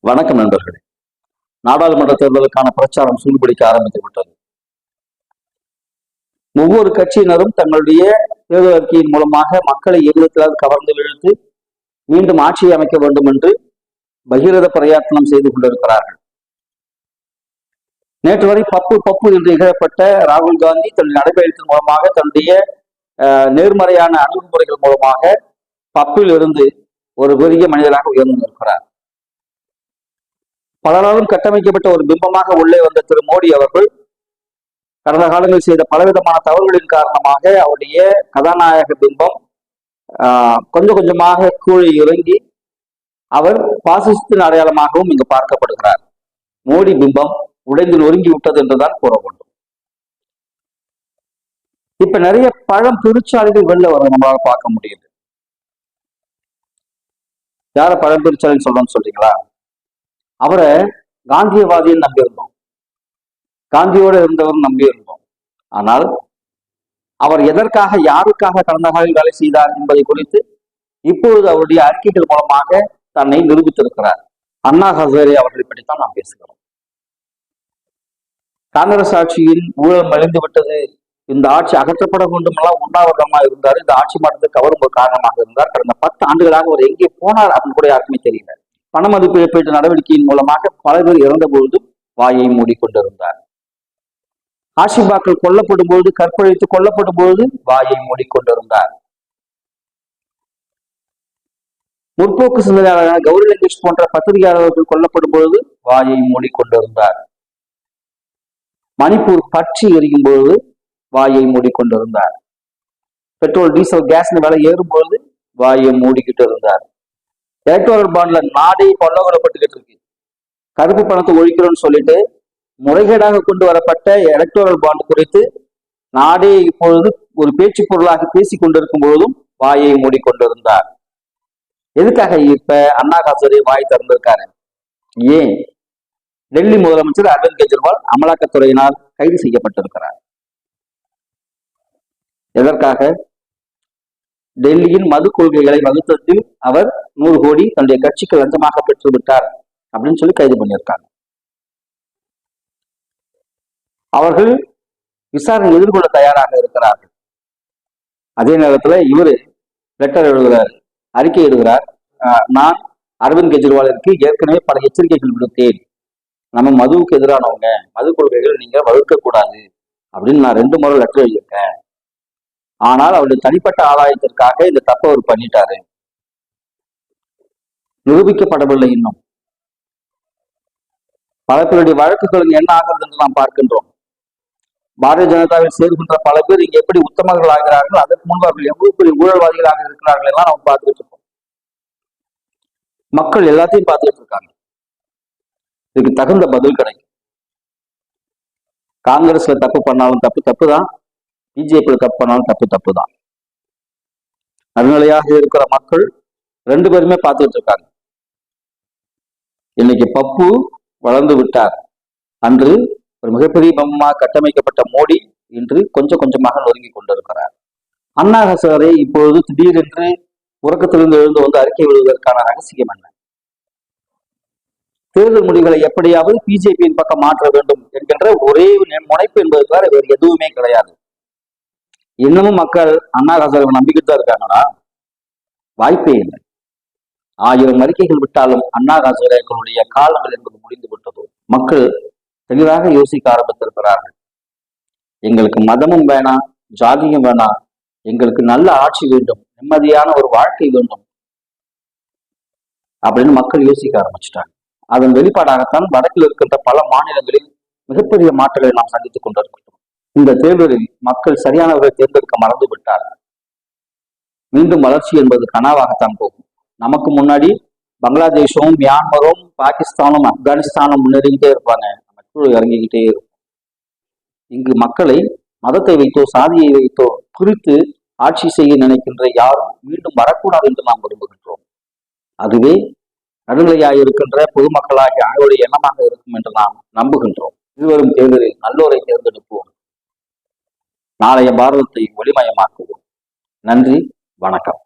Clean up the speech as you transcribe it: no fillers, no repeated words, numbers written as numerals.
வணக்கம் நண்பர்களே. நாடாளுமன்ற தேர்தலுக்கான பிரச்சாரம் சூடுபிடிக்க ஆரம்பித்து விட்டது. ஒவ்வொரு கட்சியினரும் தங்களுடைய தேர்தல் அறிக்கையின் மூலமாக மக்களை எவ்விதத்திலாவது கவர்ந்து இழுத்து மீண்டும் ஆட்சியை அமைக்க வேண்டும் என்று பகிரத பிரயத்னம் செய்து கொண்டிருக்கிறார்கள். நேற்று வரை பப்பு பப்பு என்று இகழப்பட்ட ராகுல் காந்தி தன்னுடைய நடைபயணத்தின் மூலமாக தன்னுடைய நேர்மறையான அணுகுமுறைகள் மூலமாக பப்பில் இருந்து ஒரு பெரிய மனிதராக உயர்ந்து இருக்கிறார். பலராலும் கட்டமைக்கப்பட்ட ஒரு பிம்பமாக உள்ளே வந்த திரு மோடி அவர்கள் கடந்த காலங்களில் செய்த பலவிதமான தவறுகளின் காரணமாக அவருடைய கதாநாயக பிம்பம் கொஞ்சம் கொஞ்சமாக கீழே இறங்கி அவர் பாசிசத்தின் அடையாளமாகவும் இங்கு பார்க்கப்படுகிறார். மோடி பிம்பம் உடைந்து நொறுங்கி விட்டது என்றுதான் கூற வேண்டும். இப்ப நிறைய பழம் பெருச்சாளிகள் வெளில வர நம்மளால பார்க்க முடியுது. யார பழம் பெருச்சாலின்னு சொல்றோம்னு சொல்றீங்களா? அவரை காந்தியவாதின்னு நம்பியிருந்தோம், காந்தியோடு இருந்தவர் நம்பியிருந்தோம். ஆனால் அவர் எதற்காக யாருக்காக கடந்த காலில் வேலை செய்தார் என்பதை குறித்து இப்பொழுது அவருடைய அறிக்கைகள் மூலமாக தன்னை நிரூபித்திருக்கிறார். அண்ணா ஹசாரே அவர்களை பற்றித்தான் நாம் பேசுகிறோம். காங்கிரஸ் ஆட்சியின் ஊழல் மலிந்து விட்டது, இந்த ஆட்சி அகற்றப்பட வேண்டும் எல்லாம் உண்ணாவிரதமா இருந்தார். இந்த ஆட்சி மாற்றத்துக்கு அவரும் ஒரு காரணமாக இருந்தார். கடந்த 10 ஆண்டுகளாக அவர் எங்கே போனார் அப்படின்னு கூட யாருக்குமே தெரியல. பண மதிப்பு இழப்பீட்டு நடவடிக்கையின் மூலமாக பல பேர் இறந்த பொழுதும் வாயை மூடிக்கொண்டிருந்தார். ஆஷிபாக்கள் கொல்லப்படும் பொழுது, கற்பழித்து கொல்லப்படும் பொழுது வாயை மூடிக்கொண்டிருந்தார். முற்போக்கு சிந்தனையாளரான கௌரி லங்கேஷ் போன்ற பத்திரிகையாளர்கள் கொல்லப்படும் பொழுது வாயை மூடிக்கொண்டிருந்தார். மணிப்பூர் பற்றி எரியும் பொழுது வாயை மூடிக்கொண்டிருந்தார். பெட்ரோல் டீசல் கேஸ் விலை ஏறும் பொழுது வாயை மூடிக்கிட்டு இருந்தார். எலக்டோரல் பாண்ட்ல நாடே கொல்லப்பட்டுக்கிட்டு இருக்கு. கருப்பு பணத்தை ஒழிக்கிறோம்னு சொல்லிட்டு முறைகேடாக கொண்டு வரப்பட்ட எலக்டோரல் பாண்ட் குறித்து நாடே இப்பொழுது ஒரு பேச்சு பொருளாக பேசிக் கொண்டிருக்கும் பொழுதும் வாயை மூடிக்கொண்டிருந்தார். எதுக்காக இப்ப அண்ணா ஹசாரே வாய் திறந்திருக்காரு? ஏன்? டெல்லி முதலமைச்சர் அரவிந்த் கெஜ்ரிவால் அமலாக்கத்துறையினால் கைது செய்யப்பட்டிருக்கிறார். எதற்காக? டெல்லியின் மது கொள்கைகளை வகுத்ததில் அவர் 100 கோடி தன்னுடைய கட்சிக்கு லஞ்சமாக பெற்று விட்டார் அப்படின்னு சொல்லி கைது பண்ணியிருக்காங்க. அவர்கள் விசாரணை எதிர்கொள்ள தயாராக இருக்கிறார்கள். அதே நேரத்துல இவரு லெட்டர் எழுதுகிறார், அறிக்கை எழுதுகிறார். நான் அரவிந்த் கெஜ்ரிவாலிற்கு ஏற்கனவே பல எச்சரிக்கைகள் விடுத்தேன். நம்ம மதுவுக்கு எதிரானவங்க, மது கொள்கைகள் நீங்க வகுக்க கூடாது அப்படின்னு நான் 2 முறை லெட்டர் எழுதியிருக்கேன். ஆனால் அவருடைய தனிப்பட்ட ஆதாயத்திற்காக இந்த தப்பை அவர் பண்ணிட்டாரு, நிரூபிக்கப்படவில்லை. இன்னும் பல பேருடைய வழக்குகளுக்கு என்ன ஆகிறது என்று நாம் பார்க்கின்றோம். பாரதிய ஜனதாவில் சேர்கின்ற பல பேர் இங்க எப்படி உத்தமர்கள் ஆகிறார்கள், அதற்கு முன்பு அவர்கள் எவ்வளவு பெரிய ஊழல்வாதிகளாக இருக்கிறார்கள் எல்லாம் நம்ம பார்த்துட்டு இருக்கோம். மக்கள் எல்லாத்தையும் பார்த்துட்டு இருக்காங்க. இதுக்கு தகுந்த பதில் கிடைக்கும். காங்கிரஸ்ல தப்பு பண்ணாலும் தப்பு தான், பிஜேபியில் தப்பு பண்ணாலும் தப்பு தான். நடுநிலையாக இருக்கிற மக்கள் 2 பேருமே பார்த்துட்டு இருக்காங்க. இன்னைக்கு பப்பு வளர்ந்து விட்டார். அன்று ஒரு மிகப்பெரிய பம்பமாக கட்டமைக்கப்பட்ட மோடி இன்று கொஞ்சம் கொஞ்சமாக நொறுங்கி கொண்டிருக்கிறார். அண்ணா ஹசாரே இப்பொழுது திடீரென்று உறக்கத்திலிருந்து எழுந்து வந்து அறிக்கை விடுவதற்கான ரகசியம் என்ன? தேர்தல் முடிவுகளை எப்படியாவது பிஜேபியின் பக்கம் மாற்ற வேண்டும் என்கின்ற ஒரே முனைப்பு என்பது தவிர வேறு எதுவுமே கிடையாது. இன்னமும் மக்கள் அண்ணா ஹசாரே நம்பிக்கிட்டு தான் இருக்காங்கன்னா வாய்ப்பே இல்லை. 1000 அறிக்கைகள் விட்டாலும் அண்ணா ஹசாரேக்களுடைய காலங்கள் என்பது முடிந்து விட்டது. மக்கள் தெளிவாக யோசிக்க ஆரம்பித்திருக்கிறார்கள். எங்களுக்கு மதமும் வேணாம், ஜாதியும் வேணாம், எங்களுக்கு நல்ல ஆட்சி வேண்டும், நிம்மதியான ஒரு வாழ்க்கை வேண்டும் அப்படின்னு மக்கள் யோசிக்க ஆரம்பிச்சுட்டாங்க. அதன் வெளிப்பாடாகத்தான் வடக்கில் இருக்கின்ற பல மாநிலங்களில் மிகப்பெரிய மாற்றங்களை நாம் சந்தித்துக் கொண்டிருக்கிறோம். இந்த தேர்தலில் மக்கள் சரியானவர்களை தேர்ந்தெடுக்க மறந்து விட்டார்கள். மீண்டும் வளர்ச்சி என்பது கனவாகத்தான் போகும். நமக்கு முன்னாடி பங்களாதேஷும், மியான்மரும், பாகிஸ்தானும், ஆப்கானிஸ்தானும் முன்னேறிக்கிட்டே இருப்பாங்க. நம்ம கீழே இறங்கிக்கிட்டே இருக்கும். இங்கு மக்களை மதத்தை வைத்தோ சாதியை வைத்தோ குறித்து ஆட்சி செய்ய நினைக்கின்ற யாரும் மீண்டும் வரக்கூடாது என்று நாம் விரும்புகின்றோம். அதுவே நடுநிலையாயிருக்கின்ற பொதுமக்களாகிய அனைவருடைய எண்ணமாக இருக்கும் என்று நாம் நம்புகின்றோம். இருவரும் தேர்தலில் நல்லோரை தேர்ந்தெடுப்போம். நாளைய பாரதத்தை ஒளிமயமாக்குவோம். நன்றி, வணக்கம்.